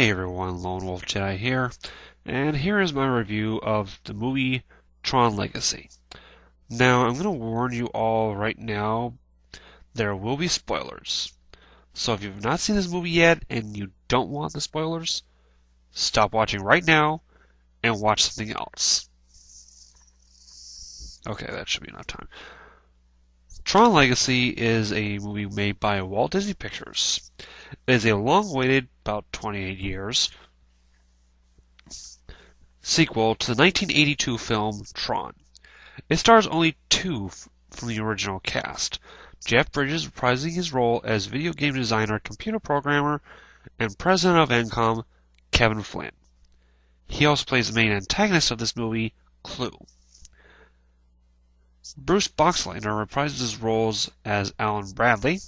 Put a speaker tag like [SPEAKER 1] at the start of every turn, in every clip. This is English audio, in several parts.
[SPEAKER 1] Hey everyone, Lone Wolf Jedi here, and here is my review of the movie Tron Legacy. Now, I'm going to warn you all right now, there will be spoilers. So if you've not seen this movie yet and you don't want the spoilers, stop watching right now and watch something else. Okay, that should be enough time. Tron Legacy is a movie made by Walt Disney Pictures. It is a long-awaited, about 28 years, sequel to the 1982 film Tron. It stars only two from the original cast, Jeff Bridges reprising his role as video game designer, computer programmer, and president of Encom, Kevin Flynn. He also plays the main antagonist of this movie, Clue. Bruce Boxleitner reprises his roles as Alan Bradley,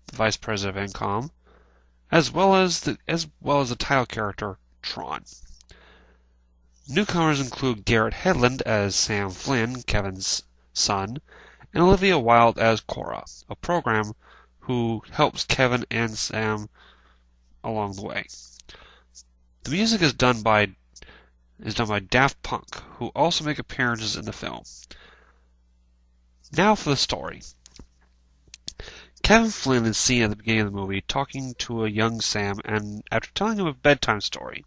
[SPEAKER 1] the vice president of Encom, as well as the title character Tron. Newcomers include Garrett Hedlund as Sam Flynn, Kevin's son, and Olivia Wilde as Quorra, a program who helps Kevin and Sam along the way. The music is done by Daft Punk, who also make appearances in the film. Now for the story. Kevin Flynn is seen at the beginning of the movie talking to a young Sam, and after telling him a bedtime story,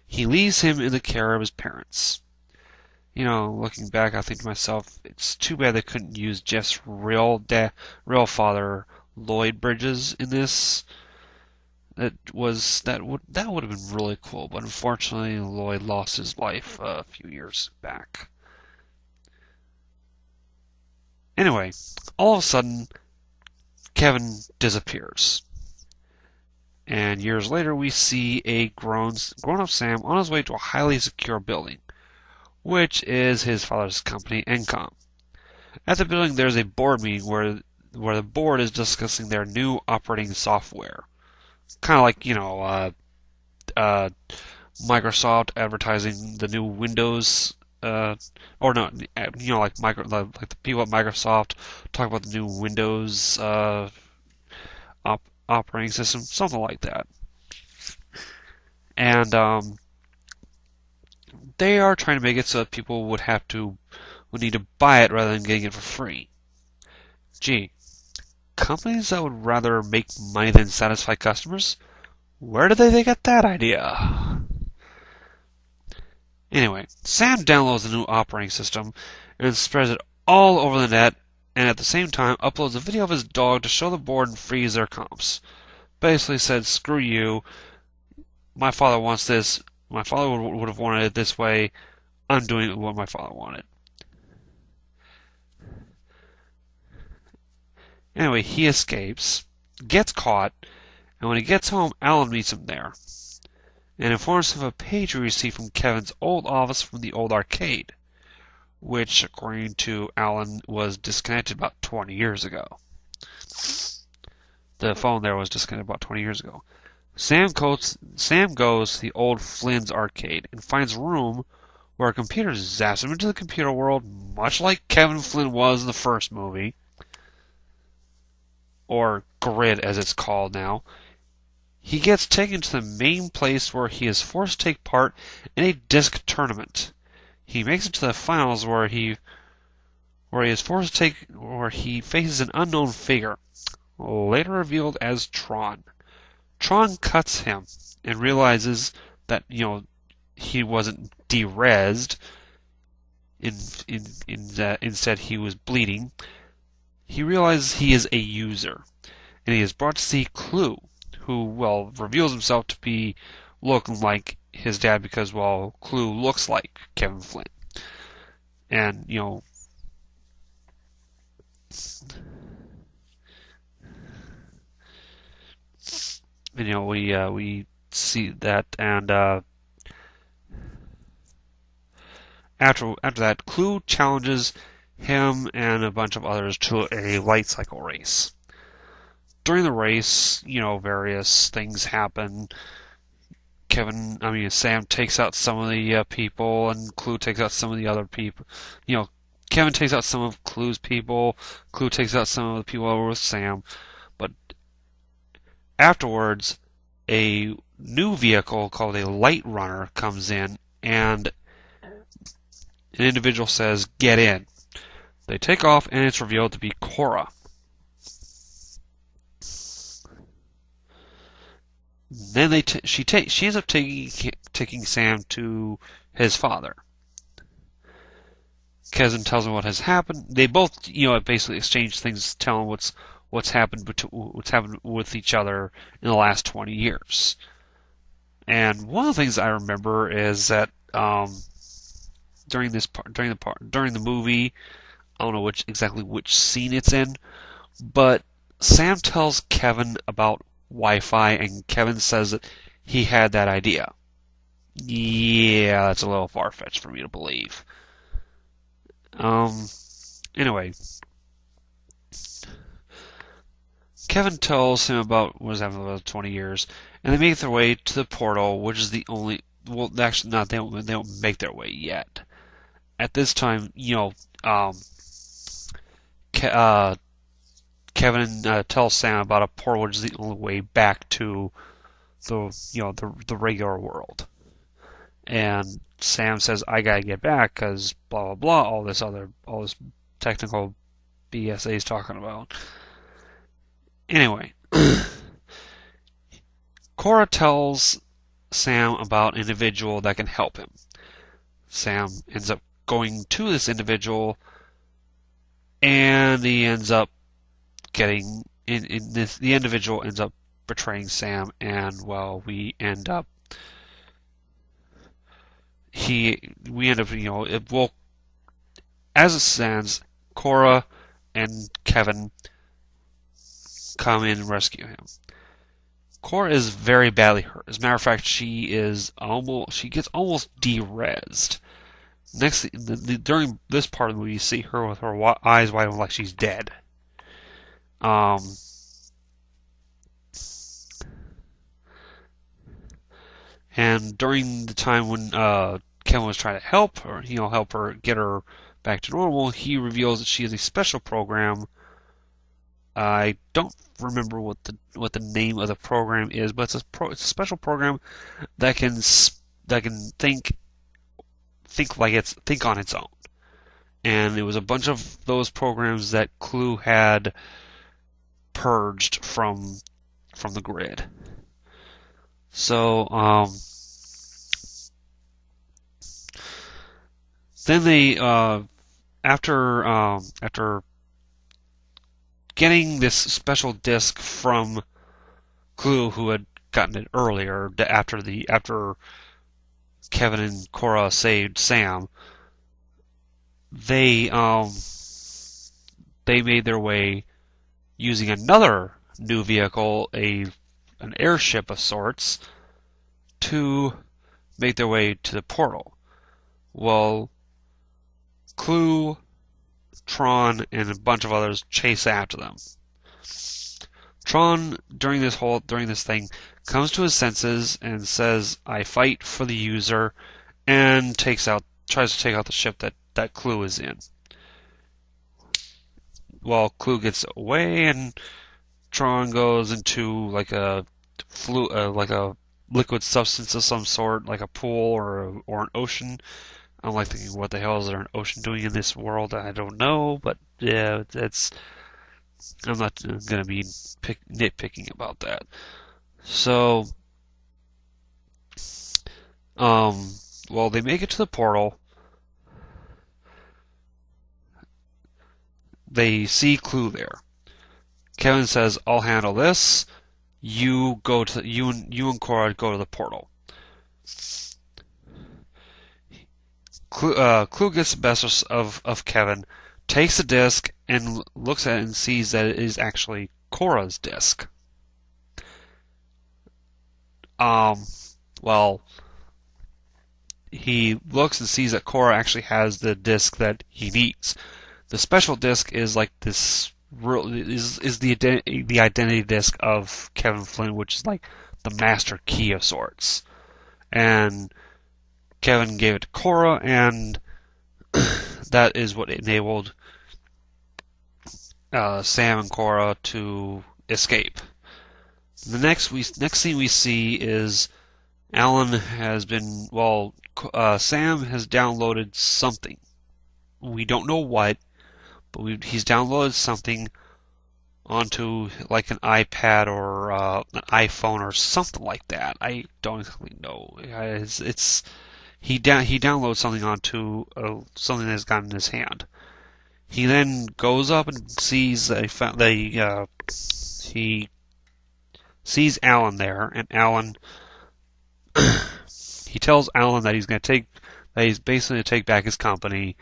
[SPEAKER 1] he leaves him in the care of his parents. You know, looking back, I think to myself, it's too bad they couldn't use Jeff's real father, Lloyd Bridges, in this. That would have been really cool, but unfortunately, Lloyd lost his life a few years back. Anyway, all of a sudden, Kevin disappears. And years later, we see a grown-up Sam on his way to a highly secure building, which is his father's company, Encom. At the building, there's a board meeting where the board is discussing their new operating software. Kind of like, Microsoft advertising the new Windows, like the people at Microsoft talk about the new Windows operating system, something like that. And they are trying to make it so that people would need to buy it rather than getting it for free. Gee, companies that would rather make money than satisfy customers? Where did they get that idea? Anyway, Sam downloads the new operating system and spreads it all over the net, and at the same time uploads a video of his dog to show the board and freeze their comps. Basically said, screw you, my father wants this, my father would have wanted it this way, I'm doing what my father wanted. Anyway, he escapes, gets caught, and when he gets home, Alan meets him there, and informs him of a page he received from Kevin's old office from the old arcade, which, according to Alan, was disconnected about 20 years ago. The phone there was disconnected about 20 years ago. Sam goes to the old Flynn's arcade and finds a room where a computer zaps him into the computer world, much like Kevin Flynn was in the first movie, or Grid as it's called now. He gets taken to the main place where he is forced to take part in a disc tournament. He makes it to the finals where he faces an unknown figure, later revealed as Tron. Tron cuts him and realizes that he wasn't de-rezzed. Instead, he was bleeding. He realizes he is a user, and he is brought to see Clue, who reveals himself to be looking like his dad because Clue looks like Kevin Flynn, and we see that, and after that, Clue challenges him and a bunch of others to a light cycle race. During the race, various things happen. Sam takes out some of the people, and Clue takes out some of the other people. Kevin takes out some of Clue's people. Clue takes out some of the people over with Sam. But afterwards, a new vehicle called a light runner comes in, and an individual says, "Get in." They take off, and it's revealed to be Quorra. Then she ends up taking Sam to his father. Kevin tells him what has happened. They both, basically exchange things, tell him what's happened with each other in the last 20 years. And one of the things I remember is that during the movie, I don't know exactly which scene it's in, but Sam tells Kevin about Wi-Fi, and Kevin says that he had that idea. Yeah, that's a little far-fetched for me to believe. Anyway, Kevin tells him about what has happened about 20 years, and they make their way to the portal, which is the only. Well, actually, not. They don't make their way yet. At this time, Kevin tells Sam about a portal, which is the only way back to the regular world. And Sam says, "I gotta get back because blah blah blah." All this technical BS he's talking about. Anyway, Quorra tells Sam about an individual that can help him. Sam ends up going to this individual, and he ends up getting the individual ends up betraying Sam, and we end up as it stands, Quorra and Kevin come in and rescue him. Quorra is very badly hurt. As a matter of fact, she gets almost de-rezzed. During this part of the movie, you see her with her eyes wide open like she's dead. And during the time when Kevin was trying to help her, get her back to normal, he reveals that she is a special program. I don't remember what the name of the program is, but it's a special program that can think on its own. And it was a bunch of those programs that Clue had purged from the grid. So then they after getting this special disc from Clue, who had gotten it earlier after Kevin and Quorra saved Sam, they made their way using another new vehicle, an airship of sorts, to make their way to the portal. Well, Clue, Tron, and a bunch of others chase after them. Tron, during this thing, comes to his senses and says, "I fight for the user," and tries to take out the ship that Clue is in. Well, Clue gets away, and Tron goes into like a liquid substance of some sort, like a pool or an ocean. I'm like thinking, what the hell is there an ocean doing in this world? I don't know, but yeah, I'm not gonna be nitpicking about that. So, they make it to the portal. They see Clue there. Kevin says, "I'll handle this. You and Quorra go to the portal." Clue gets the best of Kevin, takes the disc, and looks at it and sees that it is actually Quorra's disc. He looks and sees that Quorra actually has the disc that he needs. The special disc is like this is the identity disc of Kevin Flynn, which is like the master key of sorts. And Kevin gave it to Quorra, and that is what enabled Sam and Quorra to escape. The next scene we see is Alan has been, Sam has downloaded something. We don't know what, but he's downloaded something onto like an iPad or an iPhone or something like that. I don't exactly know. He downloads something onto something that's got in his hand. He then goes up and sees he sees Alan there, and Alan he tells Alan that he's basically going to take back his company,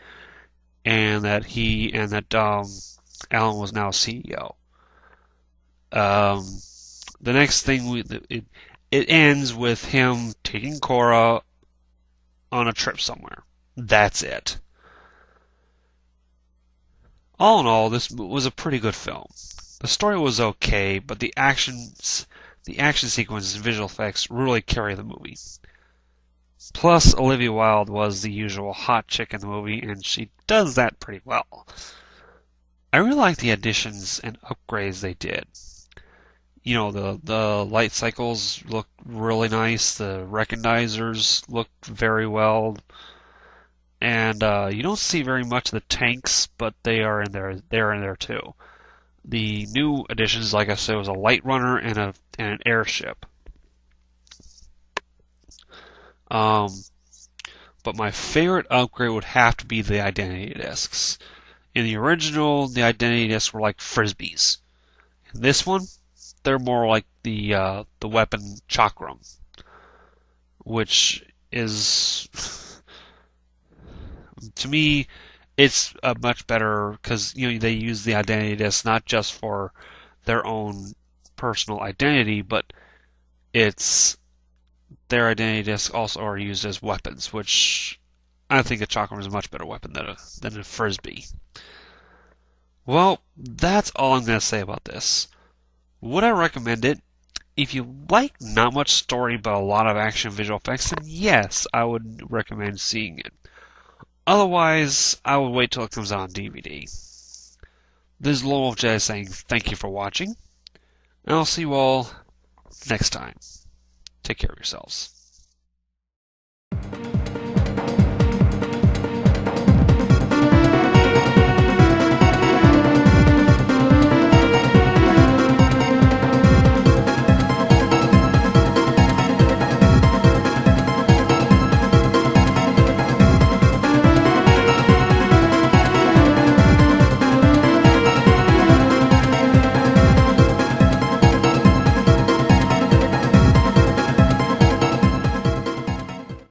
[SPEAKER 1] and that Alan was now CEO. The next thing it ends with him taking Quorra on a trip somewhere. That's it. All in all, this was a pretty good film. The story was okay, but the action sequences and visual effects really carry the movie. Plus, Olivia Wilde was the usual hot chick in the movie, and she does that pretty well. I really like the additions and upgrades they did. You know, the light cycles look really nice. The recognizers look very well. And you don't see very much of the tanks, but they are in there. They're in there too. The new additions, like I said, was a light runner and an airship. But my favorite upgrade would have to be the identity discs. In the original, the identity discs were like frisbees. In this one, they're more like the weapon chakram, which is to me, it's a much better because they use the identity disc not just for their own personal identity, but it's their identity discs also are used as weapons, which I think a chakram is a much better weapon than a frisbee. Well, that's all I'm going to say about this. Would I recommend it? If you like not much story but a lot of action visual effects, then yes, I would recommend seeing it. Otherwise, I would wait till it comes out on DVD. This is LWJ saying thank you for watching, and I'll see you all next time. Take care of yourselves.